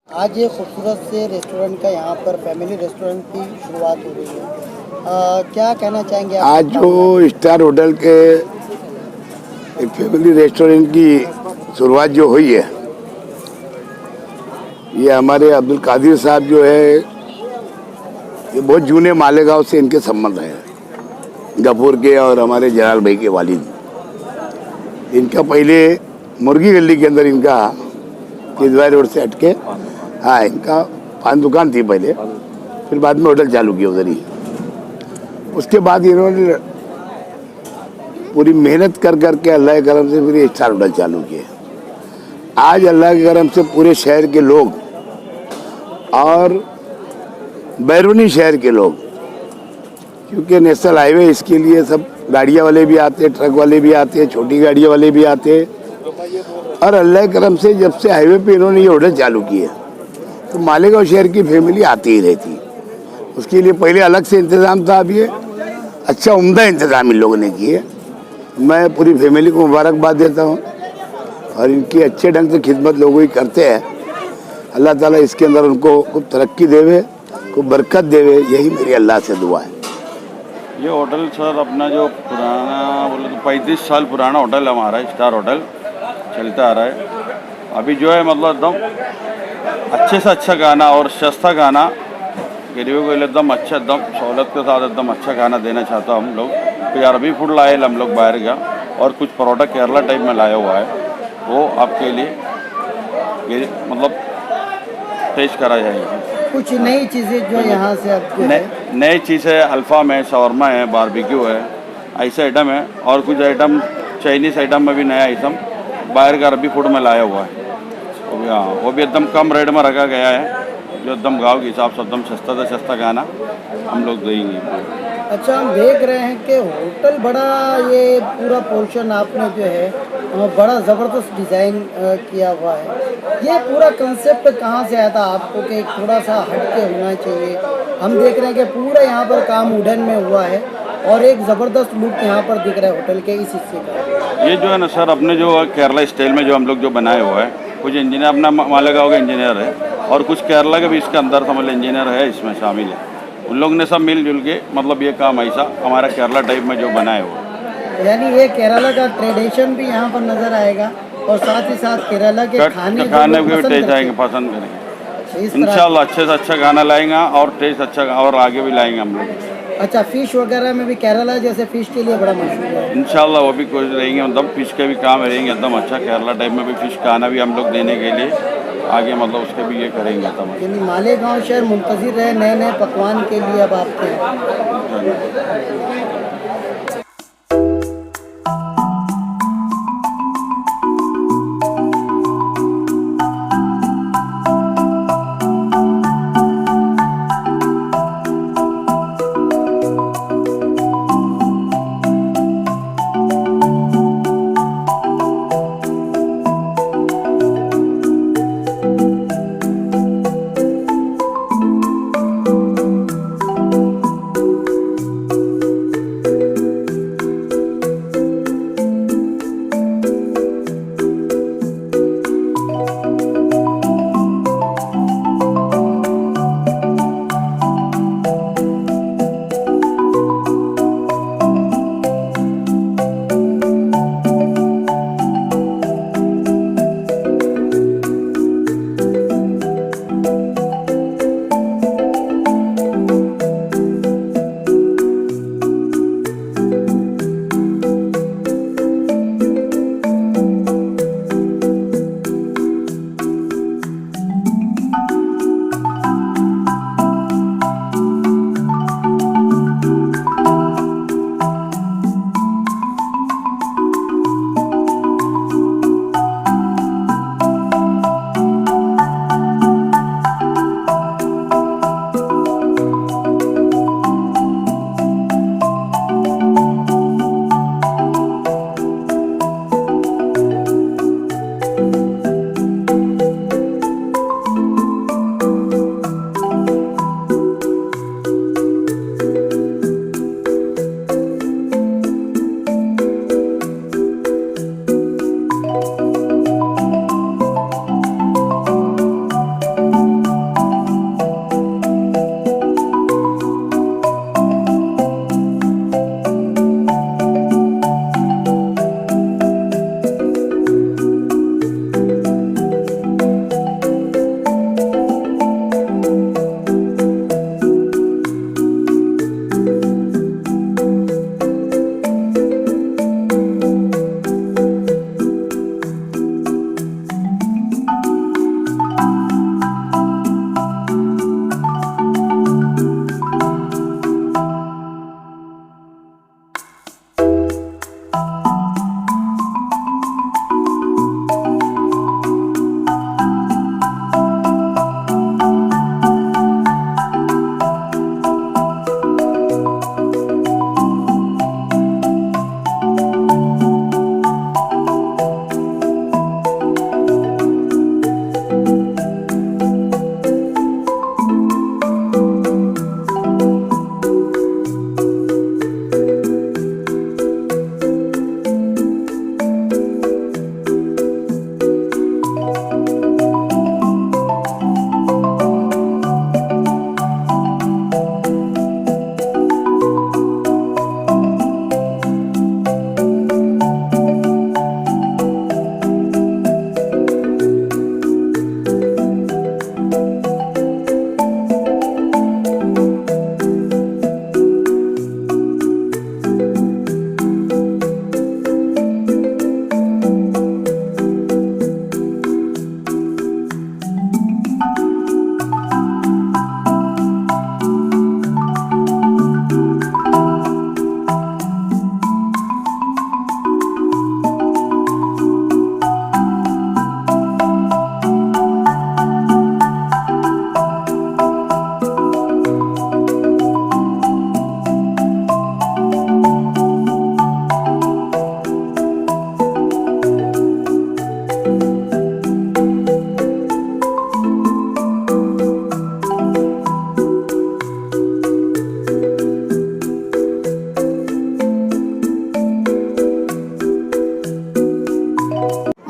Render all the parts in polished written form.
आज ये खूबसूरत से रेस्टोरेंट का यहाँ पर फैमिली रेस्टोरेंट की शुरुआत हो रही है। क्या कहना चाहेंगे आप? आज जो स्टार होटल के एक फैमिली रेस्टोरेंट की शुरुआत जो हुई है, ये हमारे अब्दुल कादिर साहब जो है, ये बहुत जूने मालेगांव से इनके संबंध हैं, गफूर के और हमारे जलाल भाई के वालिद। इनका पहले मुर्गी गली के अंदर इनका किदवाई रोड से हटके, हाँ, इनका पान दुकान थी पहले, फिर बाद में होटल चालू किया उधर ही। उसके बाद इन्होंने पूरी मेहनत कर करके अल्लाह के करम से फिर ये स्टार होटल चालू किए। आज अल्लाह के करम से पूरे शहर के लोग और बैरूनी शहर के लोग, क्योंकि नेशनल हाईवे इसके लिए सब गाड़ियाँ वाले भी आते हैं, ट्रक वाले भी आते हैं, छोटी गाड़ियाँ वाले भी आते हैं। और अल्लाह के करम से जब से हाईवे पे इन्होंने ये होटल चालू किए तो मालेगांव शहर की फैमिली आती ही रहती। उसके लिए पहले अलग से इंतज़ाम था, अब ये अच्छा उम्दा इंतज़ाम इन लोगों ने किए। मैं पूरी फैमिली को मुबारकबाद देता हूँ और इनकी अच्छे ढंग से खिदमत लोगों की करते हैं। अल्लाह ताला इसके अंदर उनको खूब तरक्की देवे, खूब बरकत देवे, यही मेरी अल्लाह से दुआ है। ये होटल सर अपना जो पुराना बोले तो 35 साल पुराना होटल है हमारा, स्टार होटल चलता आ रहा है। अभी जो है मतलब एकदम अच्छे से अच्छा खाना और सस्ता खाना गरीबों को एकदम अच्छा, एकदम सहूलत के साथ एकदम अच्छा खाना देना चाहता हम लोग। कुछ अरबी फूड लाए हम लोग बाहर का, और कुछ परोठा केरला टाइप में लाया हुआ है, वो आपके लिए मतलब टेस्ट करा जाएगा। कुछ नई चीज़ें जो यहाँ से आपको नई चीज़ है, अल्फाम है, शवरमा है, बारबेक्यू है, ऐसे आइटम है। और कुछ आइटम चाइनीज़ आइटम में भी नया आइटम बाहर का अरबी फूड में लाया हुआ है। वो भी एकदम कम रेट में रखा गया है, जो एकदम गाँव के हिसाब से एकदम सस्ता से सस्ता खाना हम लोग देंगे। अच्छा, हम देख रहे हैं कि होटल बड़ा, ये पूरा पोर्शन आपने जो है बड़ा ज़बरदस्त डिज़ाइन किया हुआ है। ये पूरा कंसेप्ट कहाँ से आया था आपको कि थोड़ा सा हटके होना चाहिए? हम देख रहे हैं कि पूरा यहाँ पर काम वुडन में हुआ है और एक ज़बरदस्त लुक यहाँ पर दिख रहा है होटल के इस हिस्से का। ये जो है ना सर, अपने जो केरला स्टाइल में जो हम लोग जो बनाए हुआ है, कुछ इंजीनियर अपना मालेगांव का इंजीनियर है और कुछ केरला के भी इसके अंदर समझ इंजीनियर है, इसमें शामिल है। उन लोग ने सब मिलजुल के मतलब ये काम ऐसा हमारा केरला टाइप में जो बनाए हुआ, यानी ये केरला का ट्रेडिशन भी यहाँ पर नज़र आएगा और साथ ही साथ केरला के खाने के भी टेस्ट आएंगे, पसंद करेंगे इंशाल्लाह। अच्छे से अच्छा खाना लाएंगे और टेस्ट अच्छा और आगे भी लाएंगे हम लोग। अच्छा, फिश वगैरह में भी केरला जैसे फिश के लिए बड़ा मशहूर है। इंशाल्लाह वो भी कोशिश रहेंगे, मतलब फिश के भी काम रहेंगे एकदम अच्छा, केरला टाइप में भी फिश खाना भी हम लोग देने के लिए आगे मतलब उसके भी ये करेंगे तब। यानी मालेगांव शहर मुंतज़िर रहे नए नए पकवान के लिए अब आपके यहाँ।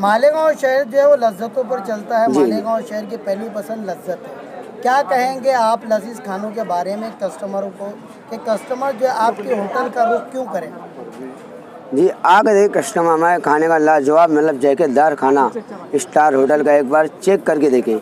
मालेगांव शहर जो है वो लज्जतों पर चलता है। जी। मालेगांव शहर की पहली पसंद लज्जत है। क्या कहेंगे आप लजीज खानों के बारे में कस्टमरों को कि कस्टमर जो है आपके होटल का रुख क्यों करें? जी आकर देखिए कस्टमर हमारे खाने का लाजवाब मतलब जायकेदार खाना स्टार होटल का एक बार चेक करके देखें।